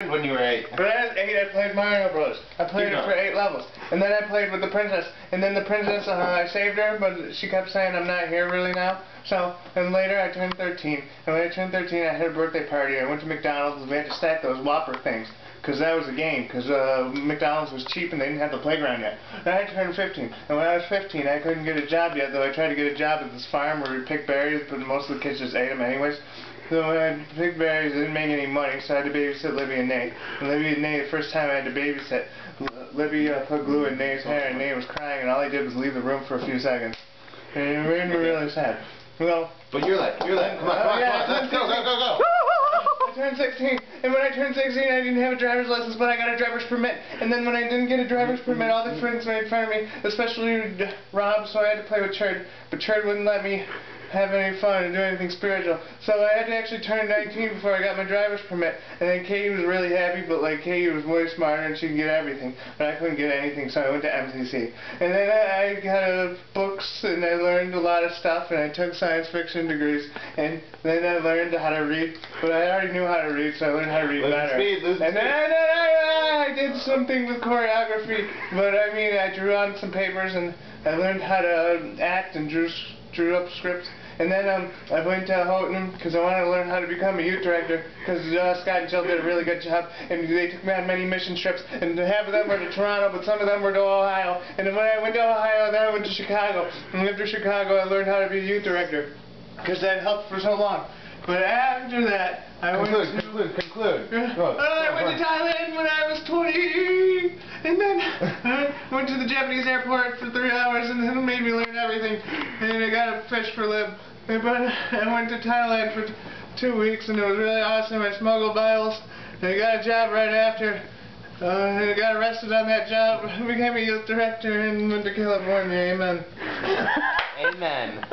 When you were 8. But at 8, I played Mario Bros. I played it for 8 levels. And then I played with the princess. And then the princess, I saved her, but she kept saying I'm not here really now. So, and later I turned 13. And when I turned 13, I had a birthday party. I went to McDonald's and we had to stack those Whopper things. Because that was a game. Because McDonald's was cheap and they didn't have the playground yet. Then I turned 15. And when I was 15, I couldn't get a job yet, though I tried to get a job at this farm where we picked berries, but most of the kids just ate them anyways. So when I picked berries, I didn't make any money, so I had to babysit Libby and Nate. And Libby and Nate, the first time I had to babysit, Libby put glue in Nate's hair, and Nate was crying, and all he did was leave the room for a few seconds. And it made me really sad. Well, but you're like, come on, let's go. I turned 16, and when I turned 16, I didn't have a driver's license, but I got a driver's permit. And then when I didn't get a driver's permit, all the friends made fun of me, especially Rob, so I had to play with Cherd. But Cherd wouldn't let me have any fun and do anything spiritual. So I had to actually turn 19 before I got my driver's permit. And then Katie was really happy, but like Katie was way smarter and she could get everything. But I couldn't get anything, so I went to MCC. And then I got books and I learned a lot of stuff and I took science fiction degrees. And then I learned how to read, but I already knew how to read, so I learned how to read better. And then I did something with choreography, but I mean I drew on some papers and I learned how to act and drew up scripts. And then I went to Houghton because I wanted to learn how to become a youth director because Scott and Jill did a really good job and they took me on many mission trips and half of them were to Toronto but some of them were to Ohio. And then when I went to Ohio then I went to Chicago and after Chicago I learned how to be a youth director because that helped for so long. But after that I went to Thailand when I was 20 and then I went to the Japanese airport for 3 hours and then it made me learn everything and I got a fish for lib. But I went to Thailand for 2 weeks and it was really awesome. I smuggled Bibles and I got a job right after. I got arrested on that job, became a youth director and went to California. Amen. Amen.